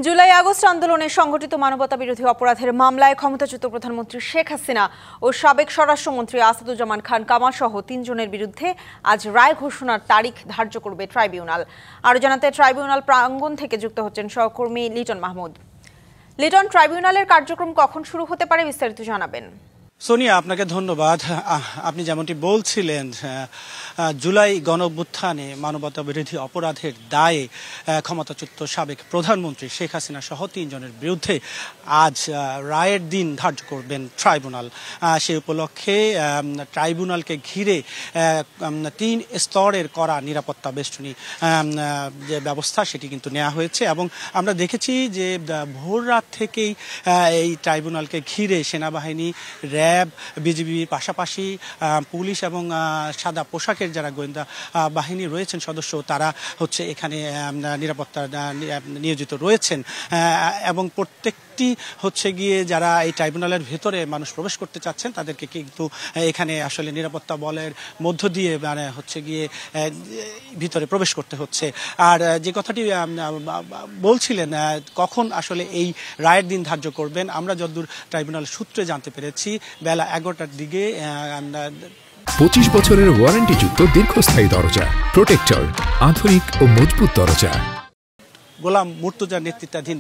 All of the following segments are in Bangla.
জুলাই আগস্ট আন্দোলনে সংগঠিত মানবতাবিরোধী অপরাধের মামলায় ক্ষমতাচ্যুত প্রধানমন্ত্রী শেখ হাসিনা ও সাবেক স্বরাষ্ট্রমন্ত্রী আসাদুজ্জামান খান কামাল সহ ৩ জনের বিরুদ্ধে আজ রায় ঘোষণার তারিখ ধার্য করবে ট্রাইব্যুনাল। আরও জানাতে ট্রাইব্যুনাল প্রাঙ্গণ থেকে যুক্ত হচ্ছেন সহকর্মী লিটন মাহমুদ। লিটন, ট্রাইব্যুনালের কার্যক্রম কখন শুরু হতে পারে, বিস্তারিত জানাবেন। সোনিয়া, আপনাকে ধন্যবাদ। আপনি যেমনটি বলছিলেন, জুলাই গণঅভ্যুত্থানে মানবতাবিরোধী অপরাধের দায়ে ক্ষমতাচ্যুত সাবেক প্রধানমন্ত্রী শেখ হাসিনা সহ ৩ জনের বিরুদ্ধে আজ রায়ের দিন ধার্য করবেন ট্রাইব্যুনাল। সেই উপলক্ষে ট্রাইব্যুনালকে ঘিরে ৩ স্তরের কড়া নিরাপত্তা বেষ্টনী যে ব্যবস্থা সেটি কিন্তু নেওয়া হয়েছে এবং আমরা দেখেছি যে ভোর রাত থেকেই এই ট্রাইব্যুনালকে ঘিরে সেনাবাহিনী, র্যাব, বিজিবির পাশাপাশি পুলিশ এবং সাদা পোশাকের যারা গোয়েন্দা বাহিনী রয়েছেন সদস্য, তারা এখানে নিরাপত্তা নিয়োজিত রয়েছেন এবং প্রত্যেকটি গিয়ে যারা এই ট্রাইব্যুনালের ভেতরে মানুষ প্রবেশ করতে চাচ্ছেন তাদেরকে কিন্তু এখানে আসলে নিরাপত্তা বলের মধ্য দিয়ে গিয়ে ভিতরে প্রবেশ করতে হচ্ছে। আর যে কথাটি বলছিলেন কখন আসলে এই রায়ের দিন ধার্য করবেন, আমরা যতদূর ট্রাইব্যুনাল সূত্রে জানতে পেরেছি বেলা 11টার দিকে 25 বছরের ওয়ারেন্টিযুক্ত দীর্ঘস্থায়ী দরজা প্রোটেক্টর, আধুনিক ও মজবুত দরজা। গোলাম মুর্তজার নেতৃত্বাধীন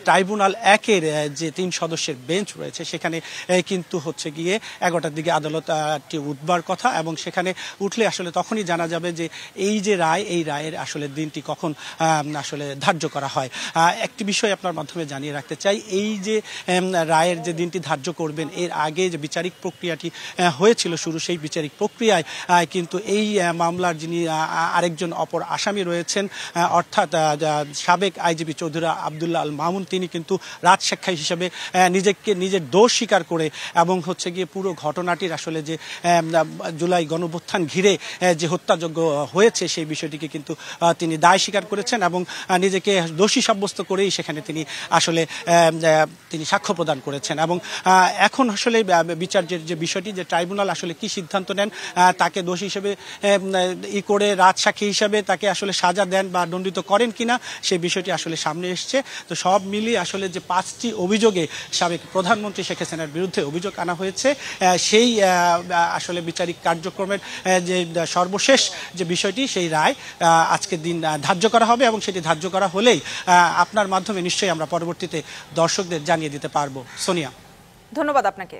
ট্রাইব্যুনাল 1-এর যে 3 সদস্যের বেঞ্চ রয়েছে সেখানে কিন্তু গিয়ে 11টার দিকে আদালতটি উঠবার কথা এবং সেখানে উঠলে আসলে তখনই জানা যাবে যে এই যে রায়, এই রায়ের আসলে দিনটি কখন আসলে ধার্য করা হয়। একটি বিষয় আপনার মাধ্যমে জানিয়ে রাখতে চাই, এই যে রায়ের যে দিনটি ধার্য করবেন এর আগে যে বিচারিক প্রক্রিয়াটি হয়েছিল শুরু, সেই বিচারিক প্রক্রিয়ায় কিন্তু এই মামলার যিনি আরেকজন অপর আসামি রয়েছেন অর্থাৎ সাবেক আইজিপি চৌধুরী আবদুল্লাহ আল মামুন, তিনি কিন্তু রাজসাক্ষী হিসেবে নিজের দোষ স্বীকার করে এবং গিয়ে পুরো ঘটনাটির আসলে যে জুলাই গণঅভ্যুত্থান ঘিরে যে হত্যাযজ্ঞ হয়েছে সেই বিষয়টিকে কিন্তু তিনি দায় স্বীকার করেছেন এবং নিজেকে দোষী সাব্যস্ত করেই সেখানে তিনি আসলে তিনি সাক্ষ্য প্রদান করেছেন। এবং এখন আসলে বিচার্যের যে বিষয়টি, যে ট্রাইব্যুনাল আসলে কি সিদ্ধান্ত নেন, তাকে দোষী হিসেবে করে রাজসাক্ষী হিসেবে তাকে আসলে সাজা দেন বা দণ্ডিত করেন কিনা সেই বিষয়টি আসলে সামনে এসছে। তো সব মিলিয়ে আসলে যে 5টি অভিযোগে সাবেক প্রধানমন্ত্রী শেখ হাসিনার বিরুদ্ধে অভিযোগ আনা হয়েছে, সেই আসলে বিচারিক কার্যক্রমের যে সর্বশেষ যে বিষয়টি, সেই রায় আজকের দিন ধার্য করা হবে এবং সেটি ধার্য করা হলেই আপনার মাধ্যমে নিশ্চয়ই আমরা পরবর্তীতে দর্শকদের জানিয়ে দিতে পারবো। সোনিয়া, ধন্যবাদ আপনাকে।